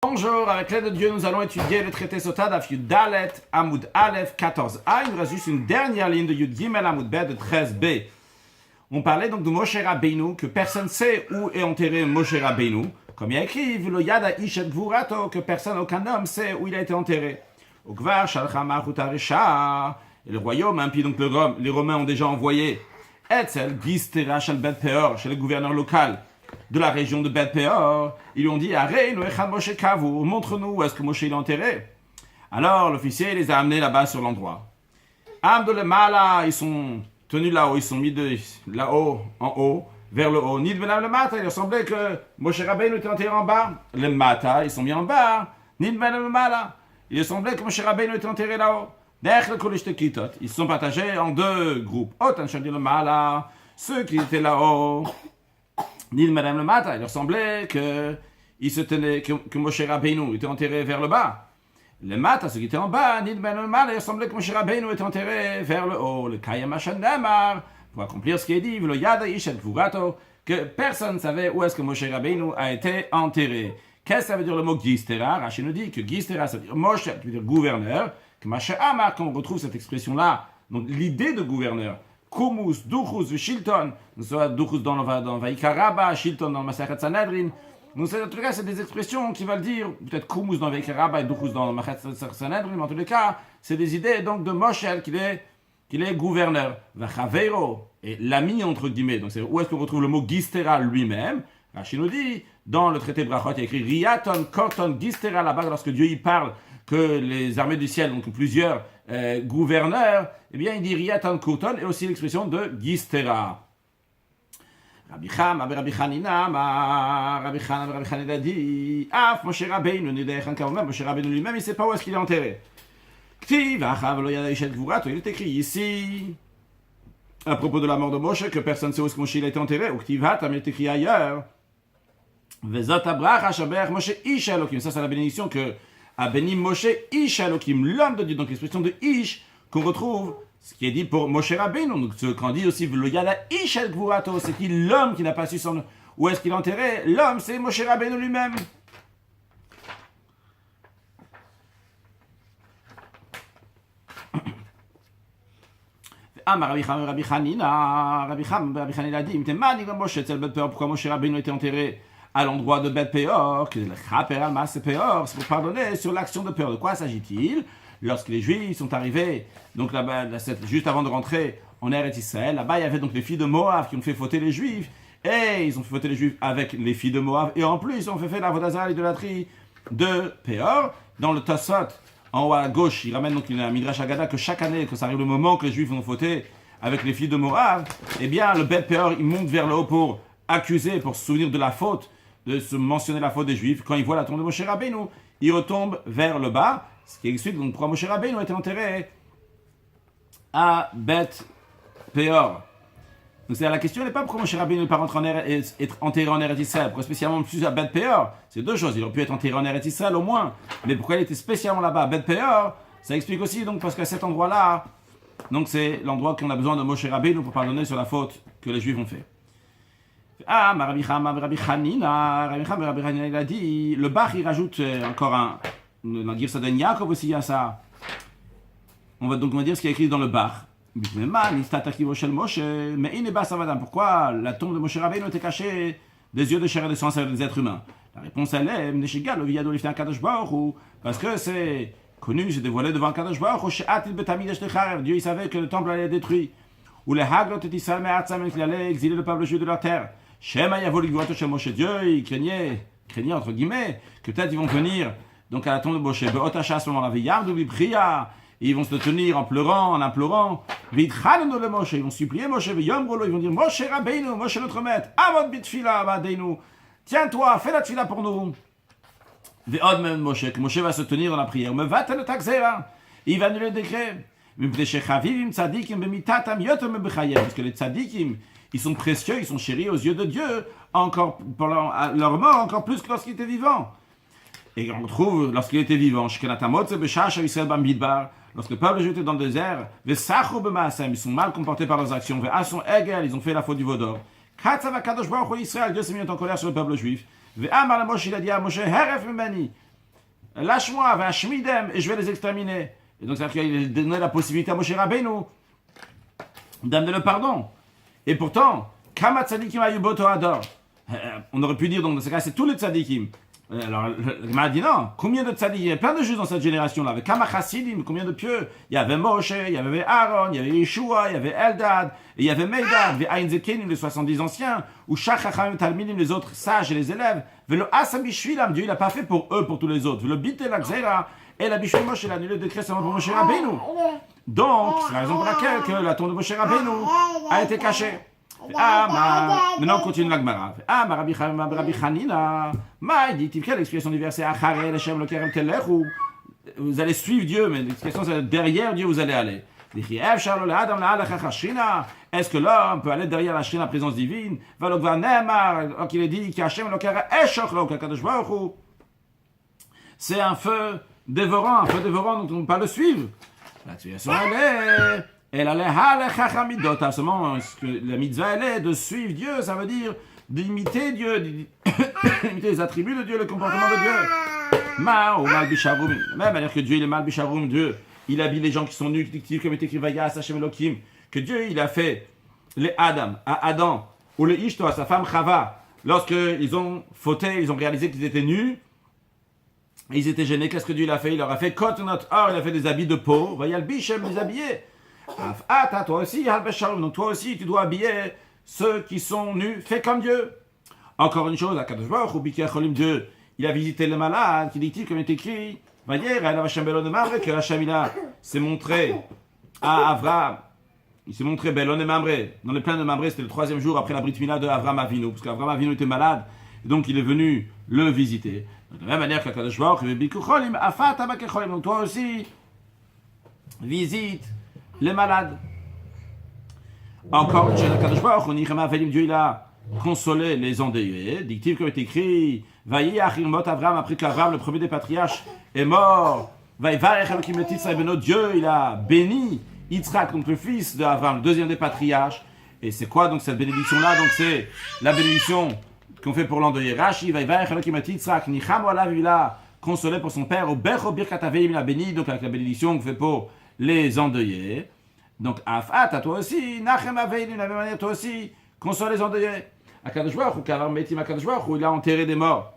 Bonjour, avec l'aide de Dieu, nous allons étudier le traité Sotah Daf Yud Dalet, Amoud Aleph 14a. Il nous reste juste une dernière ligne de Yud Gimel Amoud Bet de 13b. On parlait donc de Moshe Rabbeinu, que personne ne sait où est enterré Moshe Rabbeinu. Comme il y a écrit, V'lo yada ish et gvurato, que personne, aucun homme sait où il a été enterré. Ukvar shalcha malchut haresha. Et le royaume, hein, puis donc les Romains ont déjà envoyé Etzel Gistera shel Bet Peor, chez le gouverneur local de la région de Bet Peor. Ils lui ont dit, Areinu echad Moshe kavu, montre-nous où est-ce que Moshe est enterré. Alors l'officier les a amenés là-bas sur l'endroit. Amdo le mala, ils sont tenus là-haut, ils sont mis de là-haut, en haut, vers le haut. Nid benam le mata, il semblait que Moshe Rabbeinu était enterré en bas. Le mata, ils sont mis en bas. Nid benam le mala, il semblait que Moshe Rabbeinu était enterré là-haut. Derrière le collège de Kitot, ils se sont partagés en deux groupes. Otan shadi le mala, ceux qui étaient là-haut. Nid benam le mata, il leur semblait que Moshe Rabbeinu était enterré vers le bas. Le mata, ceux qui étaient en bas, Nid benam le mala, il semblait que Moshe Rabbeinu était enterré vers le haut. Le kayam hashanamar, pour accomplir ce qui est dit, V'lo yada ish et gvurato, que personne ne savait où est-ce que Moshe Rabbeinu a été enterré. Qu'est-ce que ça veut dire le mot Gistera? Rashi nous dit que Gistera, ça veut dire Moshe, ça veut dire gouverneur. Que Moshe Amar, quand on retrouve cette expression-là, donc l'idée de gouverneur, Kumus, Duchus, Shilton, soit Duchus dans Vaikaraba, Shilton dans Masachet Sanhedrin. Donc en tout cas, c'est des expressions qui veulent dire, peut-être Kumus dans Vaikaraba et Duchus dans Masachet Sanhedrin, mais en tous les cas, c'est des idées donc de Moshe qu'il est gouverneur. Vachaveiro, et l'ami entre guillemets, donc c'est où est-ce qu'on retrouve le mot Gistera lui-même. Rashi nous dit, dans le traité Brachot, il y a écrit Riaton, Korton, Gistera là-bas, lorsque Dieu y parle que les armées du ciel, donc plusieurs gouverneurs, eh bien il dit Riaton, Korton, et aussi l'expression de Gistera. Rabbi Chanina a dit, Af, Moshe Rabbeinu, Moshe Rabbeinu lui-même, il ne sait pas où est-ce qu'il est enterré. Il est écrit ici, à propos de la mort de Moshe, que personne ne sait où est-ce que Moshe il a été enterré. Ou Ktivat, il est écrit ailleurs. Ça, c'est la bénédiction que a béni Moshe Ish Elokim, l'homme de Dieu. Donc l'expression de Ish qu'on retrouve, ce qui est dit pour Moshe Rabbeinu. Donc ce qu'on dit aussi, V'lo yada Ish El Gvurato, c'est qui l'homme qui n'a pas su où est-ce qu'il est enterré. L'homme, c'est Moshe Rabbeinu lui-même. Rabbi Chanina a dit, pourquoi Moshe Rabbeinu était enterré à l'endroit de Bet Peor, c'est pour pardonner sur l'action de Peor. De quoi s'agit-il? Lorsque les Juifs sont arrivés, donc là-bas, juste avant de rentrer en Eretz Israël, là-bas il y avait donc les filles de Moab qui ont fait fauter les Juifs, et ils ont fait fauter les Juifs avec les filles de Moab, et en plus ils ont fait la vodazara, l'idolâtrie de Peor. Dans le Tosot, en haut à gauche, il ramène donc un Midrash Agada que chaque année, quand ça arrive le moment que les Juifs ont fauté avec les filles de Moab, eh bien le Bet Peor, il monte vers le haut pour accuser, pour se souvenir de la faute, de se mentionner la faute des Juifs. Quand il voit la tombe de Moshe Rabbeinu, il retombe vers le bas, ce qui explique donc pourquoi Moshe Rabbeinu a été enterré à Bet Peor. Donc la question n'est pas pourquoi Moshe Rabbeinu n'est pas être enterré en Eretz Israël, pourquoi spécialement plus à Bet Peor. C'est deux choses, il aurait pu être enterré en Eretz Israël au moins, mais pourquoi il était spécialement là-bas à Bet Peor, ça explique aussi donc parce qu'à cet endroit-là, donc c'est l'endroit qu'on a besoin de Moshe Rabbeinu pour pardonner sur la faute que les Juifs ont fait. Rabbi Chanina, il a dit, le Bach il rajoute encore dans Girsa de Yaakov aussi il y a ça. On va dire ce qui est écrit dans le Bach. Pourquoi la tombe de Moshe Rabbeinu était cachée des yeux de chair et de sang des êtres humains? La réponse elle est parce que c'est connu, c'est dévoilé devant Kadosh Baruch Hu. Dieu il savait que le temple allait être détruit. Ou les Haglot et Israël qu'il allait exiler le peuple juif de leur terre. Shema Yavol Gvurato chez Moshe. Dieu il craignait entre guillemets que peut-être ils vont venir donc à la tombe de Moshe. Beotacha à ce moment-là, Viyamdu Bibria. Ils vont se tenir en pleurant, en implorant. Ils vont supplier Moshe. Ils vont dire Moshe Rabbeinu, Moshe notre maître. Avod bitfila badeinu. Tiens-toi, fais la tfila pour nous. Ve'od même Moshe, que Moshe va se tenir dans la prière. Me va le taxera. Il va annuler le décret. Parce que les tzadikim, ils sont précieux, ils sont chéris aux yeux de Dieu, encore pour leur mort, encore plus que lorsqu'il était vivant. Et on retrouve, lorsqu'il était vivant, lorsque le peuple juif était dans le désert, ils sont mal comportés par leurs actions, ils ont fait la faute du veau d'or. Dieu s'est mis en colère sur le peuple juif. Il a dit à Moshe, lâche-moi, va shmidem, et je vais les exterminer. Et donc, c'est-à-dire qu'il a donné la possibilité à Moshe Rabbeinu d'amener le pardon. Et pourtant, Kama tzadikim ayuboto ador. On aurait pu dire, donc, dans ce cas, c'est tous les tzadikim. Alors, le Gemara dit non. Combien de tzadikim? Il y a plein de juifs dans cette génération-là. Avec Kama chassidim, combien de pieux? Il y avait Moshe, il y avait Aaron, il y avait Yeshua, il y avait Eldad, et il y avait Meidad, il y avait Ayn Zekenim, les 70 anciens, ou Shachacham Talmidim, les autres sages et les élèves. Velo Asabishvilam, Dieu, il n'a pas fait pour eux, pour tous les autres. Velo Bite la Xera, et la Bishvil Moshe, il a annulé le décret seulement pour Moshe Rabbeinu. Donc, c'est la raison pour laquelle que la tombe de Moshe Rabbeinu a été cachée. Maintenant on continue la Gemara. Rabbi Hanina, quelle explication du verset? Vous allez suivre Dieu, mais l'expression c'est derrière Dieu vous allez aller. Est-ce que l'homme peut aller derrière la Shrina, la présence divine? Qu'il est dit c'est un feu dévorant, donc on ne peut pas le suivre. L'explication elle allait seulement la mitzvah elle est de suivre Dieu, ça veut dire d'imiter Dieu, d'imiter les attributs de Dieu, le comportement de Dieu. Même à dire que Dieu il est mal bisharum, Dieu il habille les gens qui sont nus, comme est écrit Vayas Hashem Elohim, que Dieu il a fait les Adam à Adam ou les Ishto à sa femme Chava, lorsqu'ils ont fauté, ils ont réalisé qu'ils étaient nus. Et ils étaient gênés, qu'est-ce que Dieu il a fait? Il leur a fait Kotonot Or, il a fait des habits de peau, Vayal Bishem les habiller. Toi aussi, donc toi aussi, tu dois habiller ceux qui sont nus, fais comme Dieu. Encore une chose, Dieu, il a visité les malades, qui dit-il, comme il est écrit, que Hachem s'est montré à Avraham, il s'est montré Belon et Mamré. Dans les plaines de Mamré, c'était le 3e jour après la Brit Mila de Avraham Avinu, parce qu'Avraham Avinu était malade, et donc il est venu le visiter. De la même manière qu'Akadosh Baruch Hu, donc toi aussi, visite les malades. Encore, Dieu il a consolé les endeuillés. Dictive comme est écrit, Avraham, après qu'Avraham, le premier des patriarches, est mort. Dieu il a béni Yitzhak, donc le fils d'Avraham, le deuxième des patriarches. Et c'est quoi donc cette bénédiction-là? Donc c'est la bénédiction qu'on fait pour l'endeuillé. Rashi, Yitzhak, il a consolé pour son père, il a béni, donc avec la bénédiction qu'on fait pour les endeuillés. Donc, Afat, à toi aussi, Nachem Aveinu, de la même manière, toi aussi, console les endeuillés. Akadosh Baruch Hu, Kavar Metim Akadosh Baruch Hu, il a enterré des morts.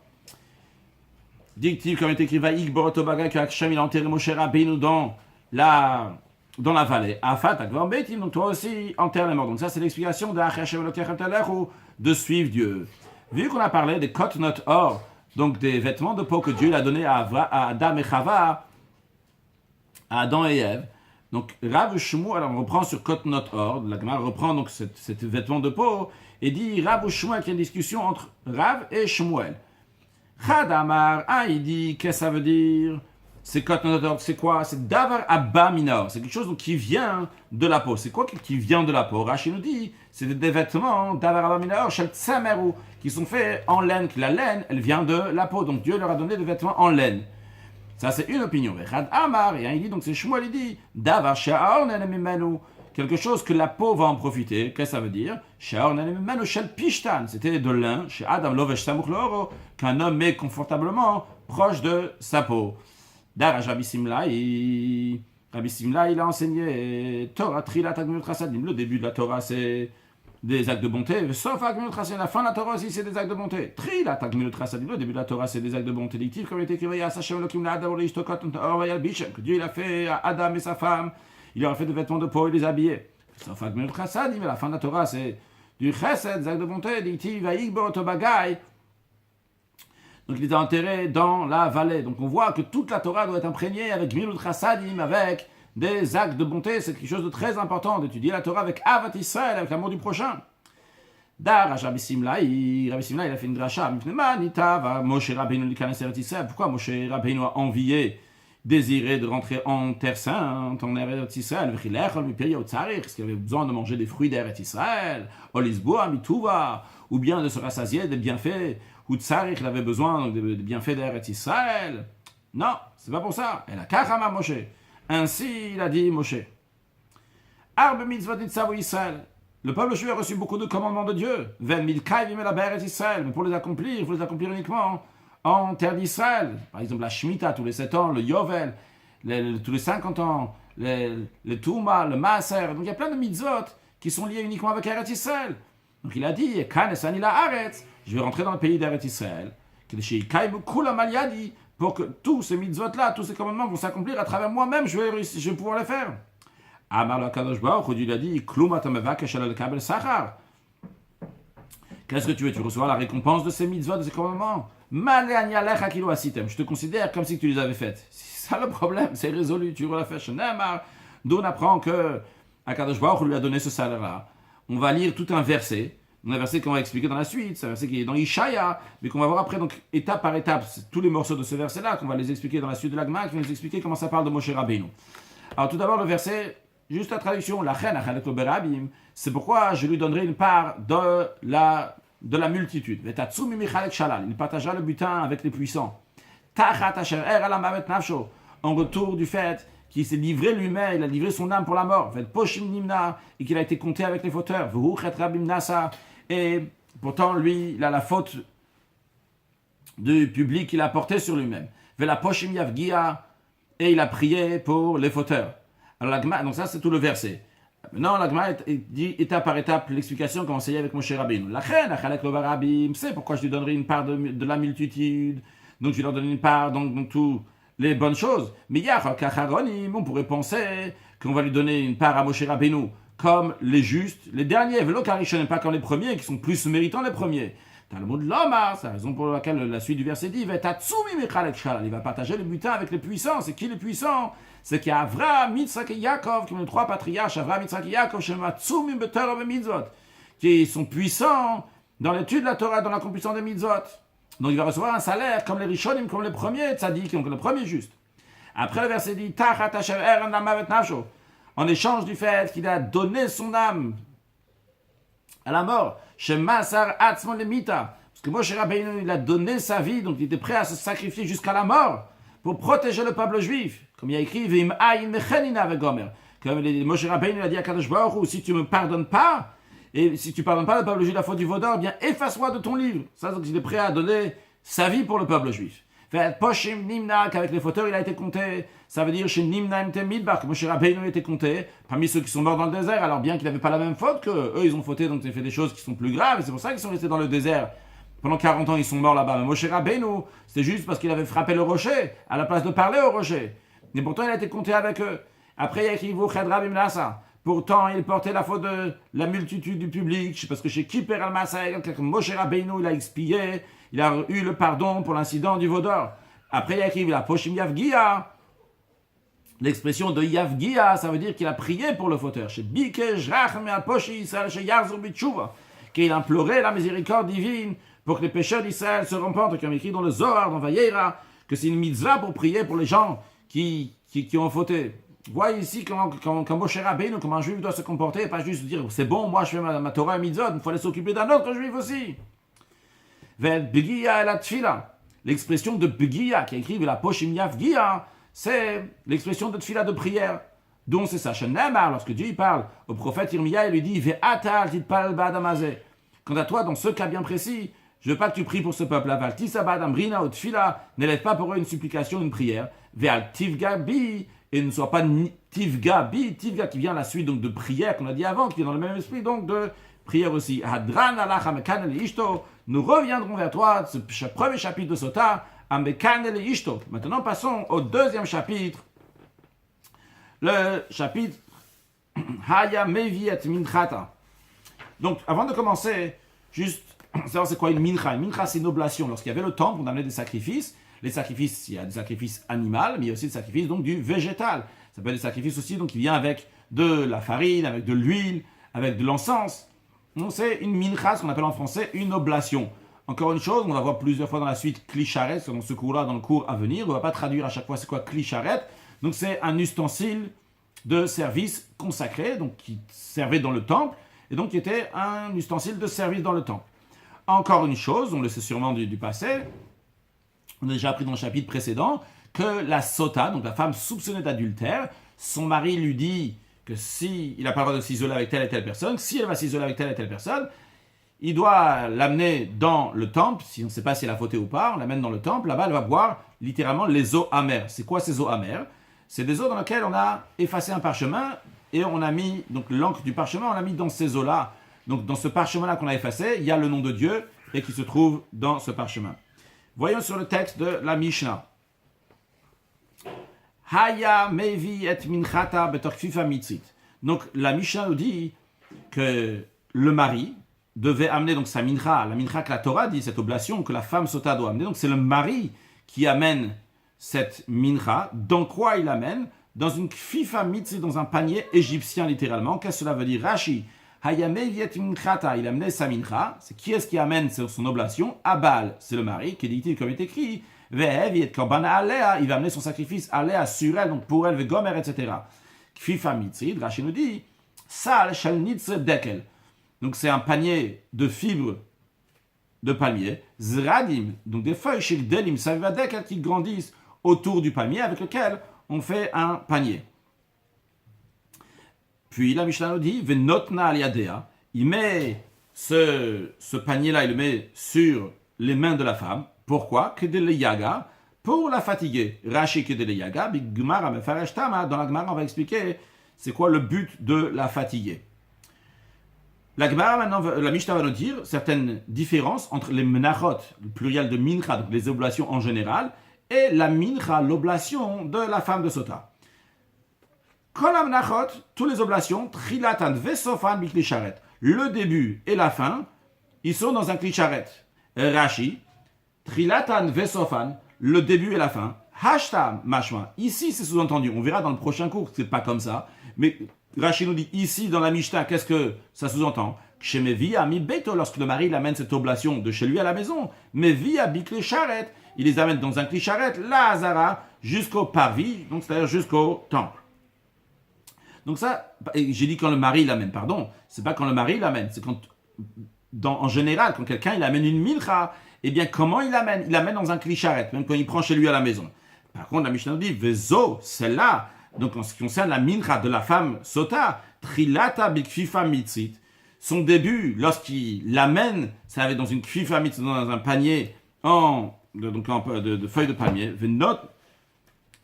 Dictive, comme est écrit, Vaïk Borotobaga, que Hachem, il a enterré Moshe Rabbeinu dans la vallée. Afat, Akavar Metim, donc toi aussi, enterre les morts. Donc, ça, c'est l'explication de Hachem Elokechem Telechu, de suivre Dieu. Vu qu'on a parlé des Kotonot Or, donc des vêtements de peau que Dieu a donné à Adam et Chava, à Adam et Ève. Donc Rav Shmuel, alors on reprend sur Kotonot Or, la Gemara reprend donc cet vêtement de peau et dit Rav Shmuel qu'il y a une discussion entre Rav et Shmuel. Chad Amar, il dit qu'est-ce que ça veut dire? C'est Kotonot Or, c'est quoi? C'est Davar Abba Minor, c'est quelque chose donc, qui vient de la peau. C'est quoi qui vient de la peau? Rashi nous dit c'est des vêtements Davar Abba Minor, Shel Tsameru, qui sont faits en laine, que la laine elle vient de la peau, donc Dieu leur a donné des vêtements en laine. Ça, c'est une opinion. Amar, et il dit, donc c'est Shmuel, il dit, Davar Sha'or Nenemimenu, quelque chose que la peau va en profiter. Qu'est-ce que ça veut dire? Sha'or Nenemimenu Shel Pishtan, c'était de lin, chez Adam Lovesh Samuch Loro, qu'un homme met confortablement proche de sa peau. Darash Rabbi Simlaï, il a enseigné Torah Trilat Agmilut Chasadim. Le début de la Torah, c'est des actes de bonté, sauf Agmilut Chasadim. La fin de la Torah aussi, c'est des actes de bonté. Trilat Agmilut Chasadim. Le début de la Torah, c'est des actes de bonté. Dictif, comme il est écrit, que Dieu il a fait à Adam et sa femme, il leur a fait des vêtements de peau et les habillés. Sauf Agmilut Chasadim, mais la fin de la Torah, c'est du chesed, des actes de bonté. Dictif, donc il est enterré dans la vallée. Donc on voit que toute la Torah doit être imprégnée avec Gmilut Chasadim, avec des actes de bonté. C'est quelque chose de très important d'étudier la Torah avec Avat Israël, avec l'amour du prochain. Rabbi Simlaï, il a fait une dracha. Pourquoi Moshe Rabbeinu a envié, désiré de rentrer en terre sainte, en Eretz Israël? Est-ce qu'il avait besoin de manger des fruits d'Eretz Israël? Ou bien de se rassasier des bienfaits? Ou Tsarik, il avait besoin des bienfaits d'Eretz Israël? Non, c'est pas pour ça. Elle a Kachama Moshe. Ainsi, il a dit Moshe. Arbe mitzvot nitzavu Israël. Le peuple juif a reçu beaucoup de commandements de Dieu. Mais pour les accomplir, il faut les accomplir uniquement en terre d'Israël. Par exemple, la Shemitah tous les 7 ans, le Yovel, tous les 50 ans, le Touma, le Maaser. Donc il y a plein de mitzvot qui sont liés uniquement avec Eretz Israël. Donc il a dit, je vais rentrer dans le pays d'Eretz Israël, pour que tous ces mitzvot-là, tous ces commandements vont s'accomplir à travers moi-même, je vais pouvoir les faire. Amar le Kadosh Baruch Hu, Dieu a dit, qu'est-ce que tu veux? Tu reçois la récompense de ces mitzvot, de ces commandements. Je te considère comme si tu les avais faites. C'est ça le problème, c'est résolu. Tu l'as fait. D'où on apprend que Akadosh Baruch Hu lui a donné ce salaire-là. On va lire tout un verset qu'on va expliquer dans la suite. C'est un verset qui est dans Ishaya, mais qu'on va voir après, donc étape par étape, tous les morceaux de ce verset-là, qu'on va les expliquer dans la suite de la Gemara, qui va nous expliquer comment ça parle de Moshe Rabbeinu. Alors tout d'abord, le verset, juste la traduction, c'est pourquoi je lui donnerai une part de la multitude. Il partagera le butin avec les puissants. En retour du fait qu'il s'est livré lui-même, il a livré son âme pour la mort, et qu'il a été compté avec les fauteurs. Et pourtant, lui, il a la faute du public qu'il a porté sur lui-même. Et il a prié pour les fauteurs. Alors, donc ça, c'est tout le verset. Maintenant, la Gemara dit étape par étape l'explication qu'on enseignait avec Moshe Rabbeinu. C'est pourquoi je lui donnerai une part de la multitude. Donc, je lui leur donnerai une part dans toutes les bonnes choses. Mais on pourrait penser qu'on va lui donner une part à Moshe Rabbeinu comme les justes, les derniers, pas comme les premiers, qui sont plus méritants les premiers. Talmud Lomar, c'est la raison pour laquelle la suite du verset dit il va partager le butin avec les puissants. C'est qui les puissants? C'est qu'il y a Avraham, Yitzhak et Yaakov, qui sont les 3 patriarches, Avraham, Yitzhak et Yaakov, qui sont puissants dans l'étude de la Torah, dans l'accomplissement des mitzvot. Donc il va recevoir un salaire comme les Rishonim, comme les premiers tzaddik, donc le premier juste. Après le verset dit en échange du fait qu'il a donné son âme à la mort, parce que Moshe Rabbeinu, il a donné sa vie, donc il était prêt à se sacrifier jusqu'à la mort pour protéger le peuple juif. Comme il a écrit, comme Moshe Rabbeinu a dit à Kadosh Baruch Hu, si tu ne me pardonnes pas, et si tu ne pardonnes pas le peuple juif la faute du vaudor, eh bien efface-moi de ton livre. Ça, donc il est prêt à donner sa vie pour le peuple juif. Poshim Nimna, qu'avec les fauteurs il a été compté, ça veut dire chez Nimna Midbar, que Moshe Rabbeinu a été compté parmi ceux qui sont morts dans le désert, alors bien qu'ils n'avaient pas la même faute qu'eux, ils ont fauté, donc ils ont fait des choses qui sont plus graves, et c'est pour ça qu'ils sont restés dans le désert. Pendant 40 ans, ils sont morts là-bas. Mais Moshe Rabbeinu, c'était juste parce qu'il avait frappé le rocher, à la place de parler au rocher. Et pourtant, il a été compté avec eux. Après, il y a écrit Chedra Bimnasa. Pourtant, il portait la faute de la multitude du public, parce que chez Kiper al-Masa, Moshe Rabbeinu, il a expié, il a eu le pardon pour l'incident du Vaudor. Après, il y a écrit la Poshim Yavgia. L'expression de Yavgia, ça veut dire qu'il a prié pour le fauteur. Chez Bikej Rachem al-Poshi Israël, chez Yarzur Bitshuva, qu'il implorait la miséricorde divine pour que les pécheurs d'Israël se repentent, comme écrit dans le Zohar, dans Vayera, que c'est une mitzvah pour prier pour les gens qui ont fauté. Voyez ici comment Moshe Rabbeinu, comment un juif doit se comporter, pas juste dire c'est bon, moi je fais ma Torah et mitzvot, il faut aller s'occuper d'un autre juif aussi. Begia et la tfila. L'expression de Begia qui est écrite la Poshim Yavgia, c'est l'expression de tfila de prière. Donc c'est ça. Lorsque Dieu parle au prophète Irmia, il lui dit Ve'atal titpal ba'adamazeh. Quant à toi, dans ce cas bien précis, je ne veux pas que tu pries pour ce peuple. Aval tisabad amrina ou tfila, n'élève pas pour eux une supplication, une prière. Ve'al tivga bi, et ne sois pas tivga bi, tivga qui vient à la suite donc de prière qu'on a dit avant, qui est dans le même esprit donc de prière aussi. Hadran alach mekan el ishto. Nous reviendrons vers toi, ce premier chapitre de Sota, amekan el ishto. Maintenant, passons au deuxième chapitre. Le chapitre Haya Meviet Minchata. Donc, avant de commencer, juste savoir c'est quoi une mincha. Une mincha, c'est une oblation. Lorsqu'il y avait le temple, on amenait des sacrifices. Les sacrifices, il y a des sacrifices animaux, mais il y a aussi des sacrifices donc, du végétal. Ça peut être des sacrifices aussi donc, qui viennent avec de la farine, avec de l'huile, avec de l'encens. Donc, c'est une mincha, ce qu'on appelle en français une oblation. Encore une chose, on va voir plusieurs fois dans la suite clicharet, dans ce cours-là, dans le cours à venir. On ne va pas traduire à chaque fois c'est quoi clicharet. Donc, c'est un ustensile de service consacré, donc qui servait dans le temple, et donc qui était un ustensile de service dans le temple. Encore une chose, on le sait sûrement du passé, on a déjà appris dans le chapitre précédent, que la sota, donc la femme soupçonnée d'adultère, son mari lui dit que si il n'a pas le droit de s'isoler avec telle et telle personne, si elle va s'isoler avec telle et telle personne, il doit l'amener dans le temple, si on ne sait pas si elle a fauté ou pas, on l'amène dans le temple, là-bas elle va boire littéralement les eaux amères. C'est quoi ces eaux amères? C'est des eaux dans lesquelles on a effacé un parchemin et on a mis, donc l'encre du parchemin, on l'a mis dans ces eaux-là. Donc dans ce parchemin-là qu'on a effacé, il y a le nom de Dieu et qui se trouve dans ce parchemin. Voyons sur le texte de la Mishnah. Haya mevi et minchata betor kfifa mitzit. Donc la Mishnah nous dit que le mari devait amener donc sa mincha, la mincha que la Torah dit, cette oblation que la femme sota doit amener. Donc c'est le mari qui amène cette mincha. Dans quoi il amène? Dans une kfifa mitzit, dans un panier égyptien littéralement. Qu'est-ce que cela veut dire? Rashi. Haya mevi et minchata, il amenait sa mincha. C'est qui est-ce qui amène son oblation? Abal, c'est le mari, qui dit comme il est écrit. Ve'ev et korban alea, il va amener son sacrifice alea sur elle, donc pour elle, ve'gomer, etc. Kfifa mitzit, Rashi nous dit, sal shel nitz dekel. Donc c'est un panier de fibres de palmier, zradim, donc des feuilles shel delim, saviva dekel, qui grandissent autour du palmier, avec lequel on fait un panier. Puis la Mishnah nous dit, ve'notna aliadea, il met ce panier-là, il le met sur les mains de la femme. Pourquoi? Que de yaga, pour la fatiguer. Rashi que de yaga, big Gemara mefaresh tama. Dans la Gemara, on va expliquer c'est quoi le but de la fatiguer. La Gemara maintenant, la Mishnah va nous dire certaines différences entre les menachot, le pluriel de mincha, donc les oblations en général, et la mincha, l'oblation de la femme de Sota. Kol menachot, toutes les oblations, trilatan vesofan bikli sharet. Le début et la fin, ils sont dans un kli sharet. Rashi. Trilatan vesofan, le début et la fin. Hashtam mashma. Ici, c'est sous-entendu. On verra dans le prochain cours que c'est pas comme ça. Mais Rashi nous dit ici dans la Mishnah, qu'est-ce que ça sous-entend? Shemevi ami beto, lorsque le mari amène cette oblation de chez lui à la maison. Mais via bikli sharet, il les amène dans un kli sharet, la hazara, jusqu'au parvis, donc c'est-à-dire jusqu'au temple. Donc ça, j'ai dit quand le mari l'amène, pardon. C'est pas quand le mari l'amène, c'est quand, en général, quand quelqu'un il amène une mincha. Eh bien, comment il l'amène? Il l'amène dans un kli sharet, même quand il prend chez lui à la maison. Par contre, la Mishnah nous dit, Vezo, celle-là, donc en ce qui concerne la mincha de la femme sota, trilata bikfifa mitzit, son début, lorsqu'il l'amène, ça va être dans une kfifa mitzit, dans un panier de feuilles de palmier, venot,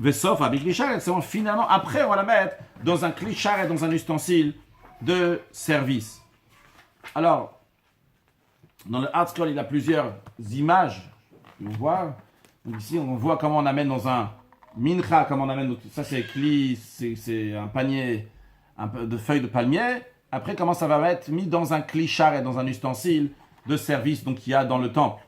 vesof avec kli sharet, c'est finalement, après, on va la mettre dans un kli sharet, dans un ustensile de service. Alors, dans le Artscroll, il y a plusieurs images. On voit. Donc ici, on voit comment on amène dans un mincha, comment on amène. Ça, c'est un panier de feuilles de palmier. Après, comment ça va être mis dans un kli sharet, dans un ustensile de service, donc qu'il y a dans le temple.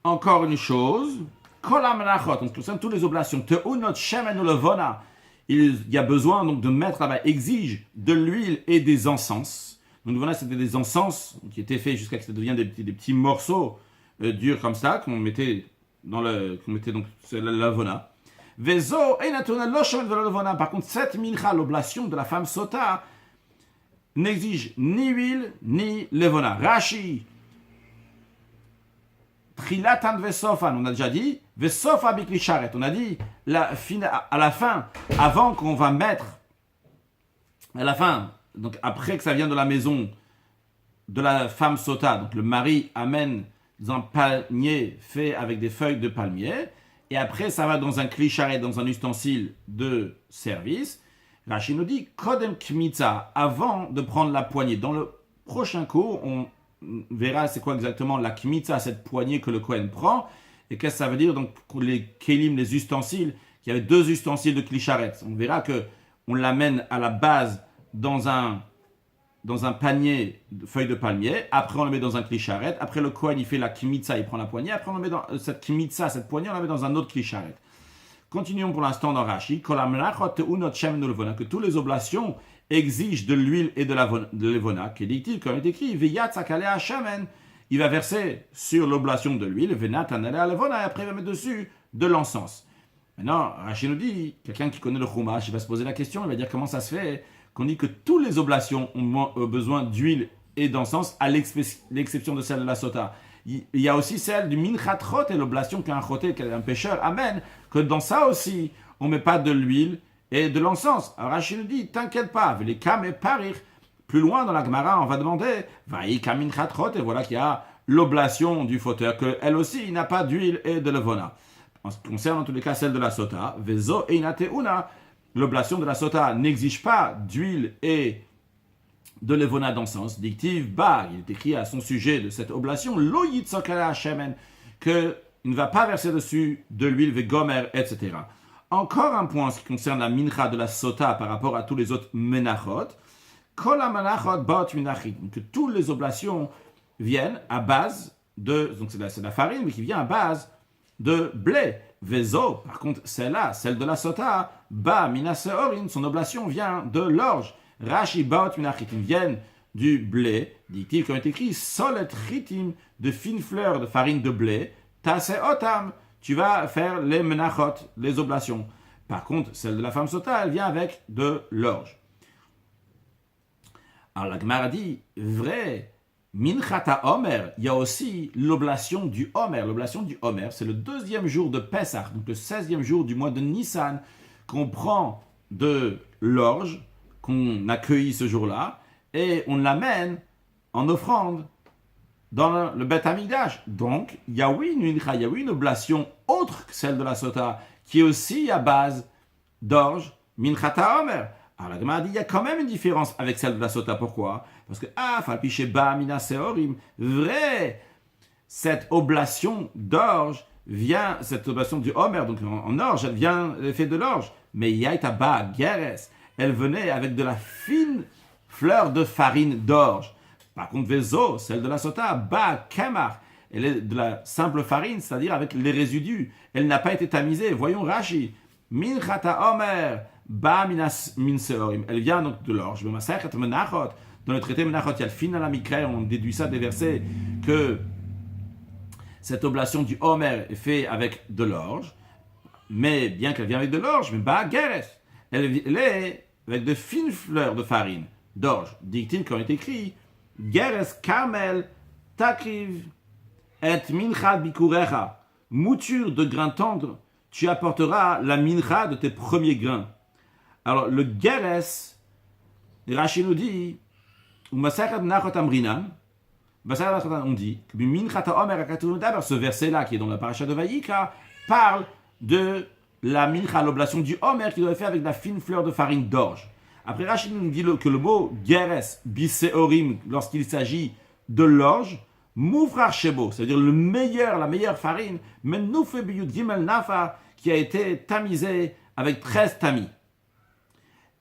Encore une chose. Kol ha-menachot, on se concerne toutes les oblations. Te'unot shemen ulevona. Il y a besoin donc de mettre là-bas, exige de l'huile et des encens. Donc voilà, c'était des encens qui étaient faits jusqu'à ce que ça devienne des petits morceaux durs comme ça, qu'on mettait donc c'est la lavona. Vezo einatuna loshon de la lavona. Par contre, cette mincha, l'oblation de la femme sota, n'exige ni huile ni levona. Rashi, trilatan vesofan, on a déjà dit, vesofa bikli sharet. On a dit à la fin, avant qu'on va mettre à la fin. Donc après que ça vient de la maison de la femme sota, donc le mari amène dans un panier fait avec des feuilles de palmier, et après ça va dans un kli sharet, dans un ustensile de service. Rashi nous dit kodem kmitza, avant de prendre la poignée. Dans le prochain cours, on verra c'est quoi exactement la kmitza, cette poignée que le Kohen prend, et qu'est-ce que ça veut dire donc pour les kelim, les ustensiles. Il y avait 2 ustensiles de kli sharet. On verra que on l'amène à la base dans un panier de feuilles de palmier, après on le met dans un kli sharet, après le Kohen il fait la kmitza, il prend la poignée, après on le met dans cette kmitza, cette poignée, on la met dans un autre kli sharet. Continuons pour l'instant dans Rashi, que toutes les oblations exigent de l'huile et de l'evona, qui est dit, comme il est écrit, il va verser sur l'oblation de l'huile, et après il va mettre dessus de l'encens. Maintenant, Rashi nous dit, quelqu'un qui connaît le chumash, il va se poser la question, il va dire comment ça se fait qu'on dit que toutes les oblations ont besoin d'huile et d'encens, à l'exception de celle de la sota. Il y a aussi celle du minchat chot, et l'oblation qu'un choté, qu'un pêcheur amène, que dans ça aussi, on ne met pas de l'huile et de l'encens. Alors Rashi nous dit, t'inquiète pas, les kam et parir, plus loin dans la Gemara, on va demander, Vaï kamin chatrot, et voilà qu'il y a l'oblation du fauteur, qu'elle aussi n'a pas d'huile et de levona. En ce qui concerne en tous les cas celle de la sota, Vezo einate una, l'oblation de la sota n'exige pas d'huile et de levona d'encens. Dictive ba, il est écrit à son sujet de cette oblation, lo yitzokala shemen, qu'il ne va pas verser dessus de l'huile, vegomer, etc. Encore un point en ce qui concerne la mincha de la sota par rapport à tous les autres menachot. Kol ha-menachot bot minachit, que toutes les oblations viennent à base de, donc c'est la farine, mais qui vient à base de blé. Vezo, par contre, celle-là, celle de la sota, ba minaseorin, son oblation vient de l'orge. Rashi bot minachit, ils viennent du blé, dit-il, comme est écrit, solet chitim, de fines fleurs de farine de blé, tase otam, tu vas faire les menachot, les oblations. Par contre, celle de la femme sota, elle vient avec de l'orge. Alors la Gemara dit, vrai, minchata Omer, il y a aussi l'oblation du Omer. L'oblation du Omer, c'est le 2e jour de Pessah, donc le 16e jour du mois de Nissan, qu'on prend de l'orge, qu'on accueille ce jour-là, et on l'amène en offrande dans le Beth Hamikdash. Donc, il y a oui une oblation autre que celle de la sota, qui est aussi à base d'orge, minchata Omer. Alors la Gemara dit, il y a quand même une différence avec celle de la sota. Pourquoi? Parce que, falpiche ba mina seorim, vrai, cette oblation d'orge vient, cette oblation du Homer, donc en orge, elle vient l'effet de l'orge. Mais yaita ba geres, elle venait avec de la fine fleur de farine d'orge. Par contre, vezo, celle de la sota, ba kemar, elle est de la simple farine, c'est-à-dire avec les résidus. Elle n'a pas été tamisée. Voyons Rashi. Minchata Omer, ba min seorim. Elle vient donc de l'orge. Dans le traité Menachot, il y a le final à Mikra, on déduit ça des versets, que cette oblation du Homer est faite avec de l'orge. Mais bien qu'elle vienne avec de l'orge, mais ba geres, elle est avec de fines fleurs de farine d'orge. Dit-il quand il est écrit, geres karmel takriv et mincha bikurecha, mouture de grains tendres, tu apporteras la mincha de tes premiers grains. Alors le geres, Rashi nous dit, on dit que ce verset-là qui est dans la paracha de Vayikra parle de la mincha, l'oblation du Homer qui doit être fait avec de la fine fleur de farine d'orge. Après, Rachid nous dit que le mot geres biseorim, lorsqu'il s'agit de l'orge, moufrar shebo, c'est-à-dire la meilleure farine, mais noufe biyud gimel nafa, qui a été tamisée avec 13 tamis.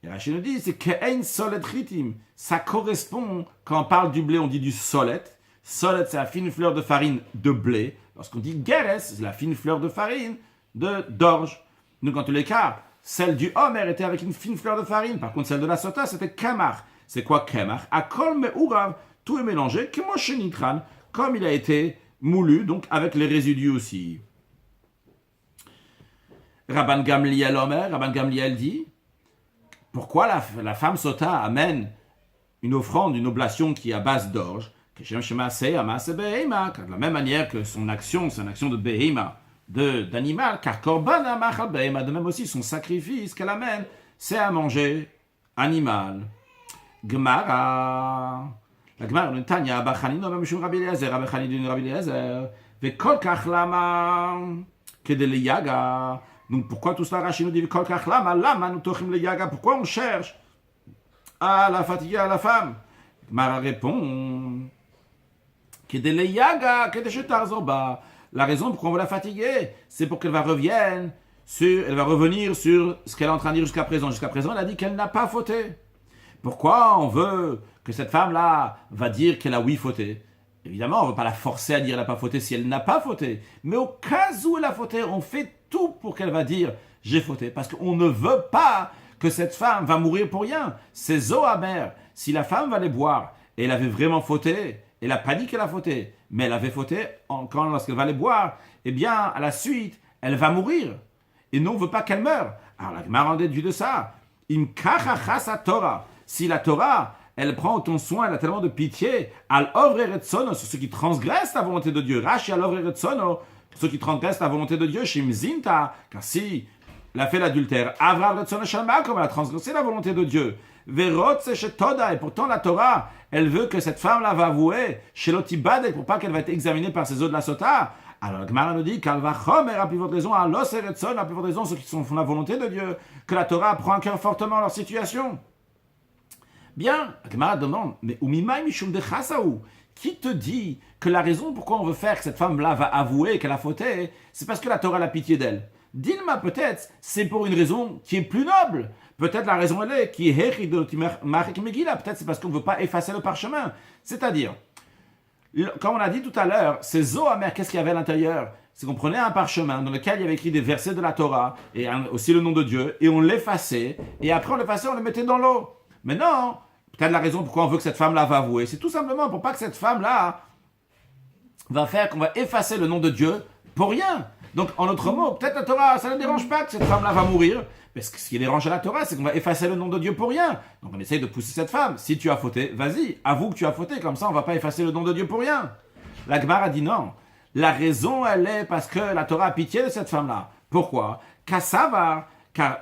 Et Rachid nous dit, c'est ke'ein solet chitim, ça correspond, quand on parle du blé, on dit du solet. Solet, c'est la fine fleur de farine de blé. Lorsqu'on dit geres, c'est la fine fleur de farine d'orge. Donc, en tous les cas, celle du Homer était avec une fine fleur de farine. Par contre, celle de la sota, c'était kamar. C'est quoi kamar? Akol me'urav, tout est mélangé, kemoshenitran, comme il a été moulu, donc avec les résidus aussi. Rabban Gamliel Omer, Rabban Gamliel dit, pourquoi la femme sota amène une offrande, une oblation qui est à base d'orge, de la même manière que son action, c'est une action de behema, d'animal, car korban machal behema, de même aussi son sacrifice qu'elle amène, c'est à manger animal. Gemara, la Gemara nous tanya, Abachanino même shum Rabbi Eliezer, Abachanino Rabbi Eliezer, vekol kach lama kedele yaga. Donc pourquoi tout cela, Rashi nous dit kol kach lama nous tochim le yaga, pourquoi on cherche à la fatiguer à la femme? Gemara répond, kedele yaga, kedeshe tarzoba. La raison pourquoi on veut la fatiguer, c'est pour qu'elle va revenir sur ce qu'elle est en train de dire jusqu'à présent. Jusqu'à présent, elle a dit qu'elle n'a pas fauté. Pourquoi on veut que cette femme-là va dire qu'elle a oui fauté? Évidemment, on ne veut pas la forcer à dire qu'elle n'a pas fauté si elle n'a pas fauté. Mais au cas où elle a fauté, on fait tout pour qu'elle va dire j'ai fauté. Parce qu'on ne veut pas que cette femme va mourir pour rien. C'est Zohamer. Si la femme va les boire et elle avait vraiment fauté, elle n'a pas dit qu'elle a fauté, mais elle avait fauté lorsqu'elle va les boire, eh bien, à la suite, elle va mourir. Et nous, on ne veut pas qu'elle meure. Alors, la Gemara en déduit de ça. Im kachachas Torah. Si la Torah, elle prend autant soin, elle a tellement de pitié, al ovre retzono, sur ceux qui transgressent la volonté de Dieu. Rashi al ovre retzono, ceux qui transgressent la volonté de Dieu, shim zinta, car si elle a fait l'adultère, avra retzono shama, comme elle a transgressé la volonté de Dieu. Verotse shetoda, et pourtant la Torah, elle veut que cette femme-là va avouer chez l'otibadek pour pas qu'elle va être examinée par ses eaux de la sota. Alors la Gemara nous dit qu'elle va chomer à plus forte raison, à l'os et retson, à plus forte raison, ceux qui font la volonté de Dieu, que la Torah prend en cœur fortement leur situation. Bien, la Gemara demande, mais umimai mishum de chasaou, qui te dit que la raison pourquoi on veut faire que cette femme-là va avouer qu'elle a fauté, c'est parce que la Torah a pitié d'elle. Dilma, peut-être, c'est pour une raison qui est plus noble. Peut-être la raison elle est qui est Megillah. Peut-être c'est parce qu'on ne veut pas effacer le parchemin. C'est-à-dire, comme on a dit tout à l'heure, ces eaux amères, qu'est-ce qu'il y avait à l'intérieur? C'est qu'on prenait un parchemin dans lequel il y avait écrit des versets de la Torah et aussi le nom de Dieu, et on l'effaçait, et après on l'effaçait, on le mettait dans l'eau. Mais non, peut-être la raison pourquoi on veut que cette femme-là va avouer, c'est tout simplement pour pas que cette femme-là va faire qu'on va effacer le nom de Dieu pour rien. Donc, en d'autres mots, peut-être la Torah, ça ne dérange pas que cette femme-là va mourir, parce que ce qui dérange à la Torah, c'est qu'on va effacer le nom de Dieu pour rien. Donc, on essaye de pousser cette femme. Si tu as fauté, vas-y, avoue que tu as fauté, comme ça, on ne va pas effacer le nom de Dieu pour rien. La Gemara a dit non. La raison, elle est parce que la Torah a pitié de cette femme-là. Pourquoi? Car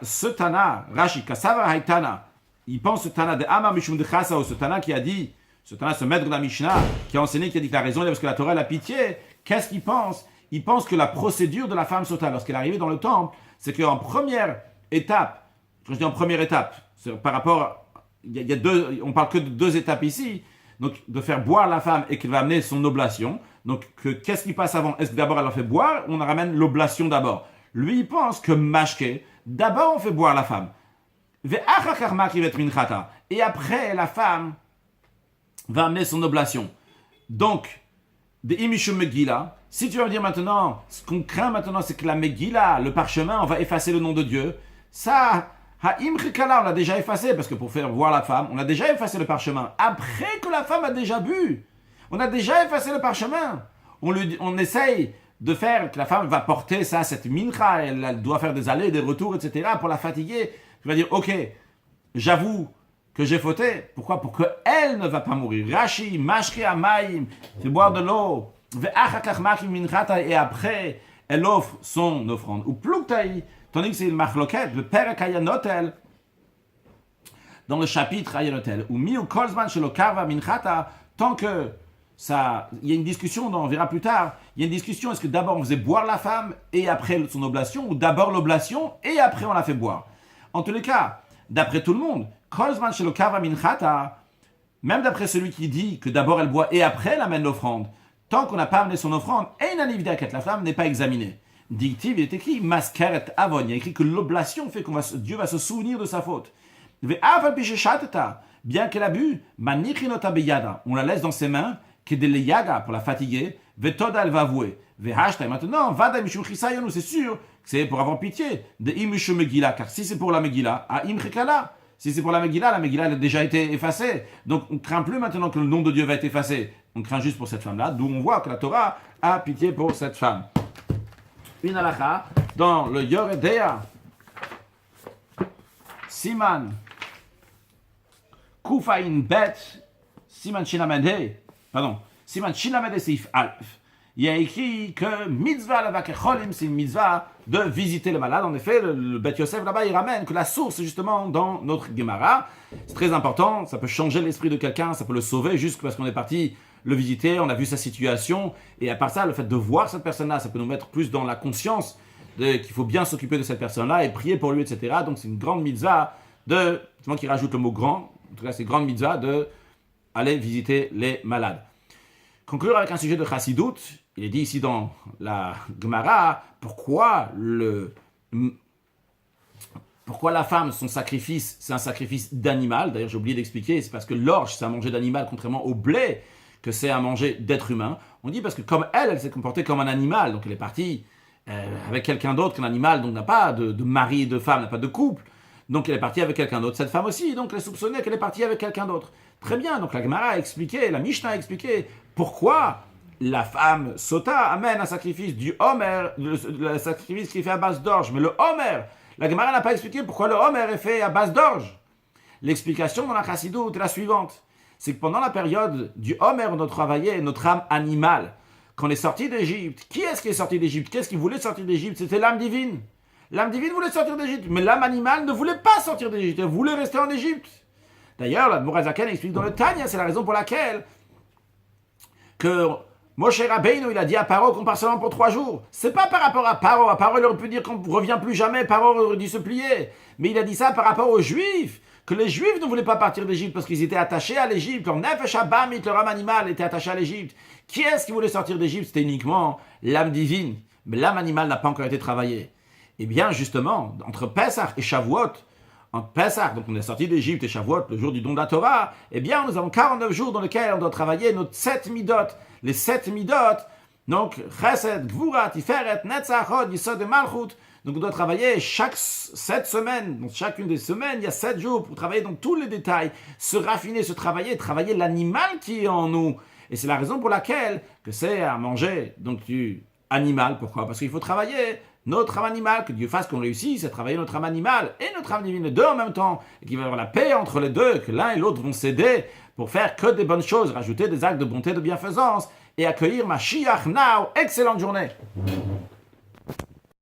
ce Tana, Rashi, Kassavar Haïtana, il pense ce Tana de Ama Mishum de Chasa, ou ce Tana qui a dit, ce Tana, ce maître de la Mishnah, qui a enseigné, qui a dit que la raison, est parce que la Torah a pitié. Qu'est-ce qu'il pense? Il pense que la procédure de la femme sota, lorsqu'elle est arrivée dans le temple, c'est qu'en première étape, quand je dis en première étape, c'est par rapport, il y a deux, on parle que de deux étapes ici, donc de faire boire la femme et qu'elle va amener son oblation. Donc qu'est-ce qui passe avant? Est-ce que d'abord elle la fait boire ou on ramène l'oblation d'abord? Lui, il pense que mashke, d'abord on fait boire la femme. Et après, la femme va amener son oblation. Donc, de Imishum Megillah, si tu vas me dire maintenant, ce qu'on craint maintenant, c'est que la Megillah, le parchemin, on va effacer le nom de Dieu. Ça, Ha'im Chikala, on l'a déjà effacé, parce que pour faire voir la femme, on a déjà effacé le parchemin. Après que la femme a déjà bu, on a déjà effacé le parchemin. On essaye de faire que la femme va porter ça, cette mincha, elle doit faire des allers, des retours, etc. pour la fatiguer. Tu vas dire, ok, j'avoue que j'ai fauté. Pourquoi? Pour qu'elle ne va pas mourir. Rashi, mashki amayim, fait boire de l'eau. Et après, elle offre son offrande. Ou pluktaï, tandis que c'est le machloket, le père Kayanotel, dans le chapitre Ayanotel, ou mi ou kolzman shelo karva minchata, tant que ça, il y a une discussion, on verra plus tard, il y a une discussion, est-ce que d'abord on faisait boire la femme et après son oblation, ou d'abord l'oblation et après on la fait boire. En tous les cas, d'après tout le monde, kolzman shelo karva minchata, même d'après celui qui dit que d'abord elle boit et après elle amène l'offrande, tant qu'on n'a pas amené son offrande, la femme n'est pas examinée. Dictive, il est écrit, maskeret avon, il y a écrit que l'oblation fait que Dieu va se souvenir de sa faute. Bien qu'elle a bu, on la laisse dans ses mains, pour la fatiguer, elle va avouer. Maintenant, c'est sûr que c'est pour avoir pitié de Imishum Megillah, car si c'est pour la Megillah, si c'est pour la Megillah elle a déjà été effacée. Donc on ne craint plus maintenant que le nom de Dieu va être effacé. On craint juste pour cette femme-là, d'où on voit que la Torah a pitié pour cette femme. Une halakha, dans le Yoredea, Siman, Kufain Bet, Siman Shinamede, Seif Alf. Il y a écrit que mitzvah lavakecholim, c'est une mitzvah de visiter le malade. En effet, le Bet Yosef là-bas, il ramène que la source, justement, dans notre Gemara, c'est très important, ça peut changer l'esprit de quelqu'un, ça peut le sauver juste parce qu'on est parti le visiter, on a vu sa situation, et à part ça, le fait de voir cette personne-là, ça peut nous mettre plus dans la conscience qu'il faut bien s'occuper de cette personne-là et prier pour lui, etc. Donc c'est une grande mitzvah c'est moi qui rajoute le mot grand, en tout cas c'est une grande mitzvah de aller visiter les malades. Conclure avec un sujet de Chassidut, il est dit ici dans la Gemara, pourquoi la femme, son sacrifice, c'est un sacrifice d'animal. D'ailleurs, j'ai oublié d'expliquer, c'est parce que l'orge, c'est à manger d'animal, contrairement au blé, que c'est à manger d'être humain. On dit parce que comme elle s'est comportée comme un animal, donc elle est partie avec quelqu'un d'autre qu'un animal, donc n'a pas de mari et de femme, n'a pas de couple, donc elle est partie avec quelqu'un d'autre. Cette femme aussi, donc elle soupçonnait qu'elle est partie avec quelqu'un d'autre. Très bien, donc la Gemara a expliqué, la Mishnah a expliqué pourquoi la femme sota amène un sacrifice du Homer, le sacrifice qui est fait à base d'orge, mais le Homer, la Gemara n'a pas expliqué pourquoi le Homer est fait à base d'orge. L'explication dans la Chassidut est la suivante. C'est que pendant la période du Homer, on a travaillé notre âme animale. Quand on est sorti d'Égypte, qui est-ce qui est sorti d'Égypte? Qu'est-ce qui voulait sortir d'Égypte? C'était l'âme divine. L'âme divine voulait sortir d'Égypte, mais l'âme animale ne voulait pas sortir d'Égypte, elle voulait rester en Égypte. D'ailleurs, la Mourazaken explique dans le Tanya, c'est la raison pour laquelle que Moshe Rabbeinu, il a dit à Paro qu'on part seulement pour 3 jours. C'est pas par rapport à Paro. Paro, il aurait pu dire qu'on ne revient plus jamais. Paro aurait dû se plier. Mais il a dit ça par rapport aux Juifs. Que les Juifs ne voulaient pas partir d'Égypte parce qu'ils étaient attachés à l'Égypte. Leur Nefesh Abamit, leur âme animale, était attachée à l'Égypte. Qui est-ce qui voulait sortir d'Égypte? C'était uniquement l'âme divine. Mais l'âme animale n'a pas encore été travaillée. Eh bien, justement, entre Pesach et Shavuot, entre Pesach, donc on est sorti d'Égypte, et Shavuot, le jour du don de la Torah, eh bien, nous avons 49 jours dans lesquels on doit travailler nos 7 midot. Les 7 midot, donc Chesed, Gvura, Tiferet, Netzach, Hod, Yisod et Malchut. Donc on doit travailler chaque 7 semaines. Donc chacune des semaines, il y a 7 jours pour travailler dans tous les détails, se raffiner, se travailler l'animal qui est en nous. Et c'est la raison pour laquelle que c'est à manger donc du animal. Pourquoi? Parce qu'il faut travailler notre âme animale, que Dieu fasse qu'on réussisse à travailler notre âme animale et notre âme divine, les deux en même temps, et qu'il va y avoir la paix entre les deux, que l'un et l'autre vont s'aider pour faire que des bonnes choses, rajouter des actes de bonté, de bienfaisance, et accueillir Mashiach now. Excellente journée.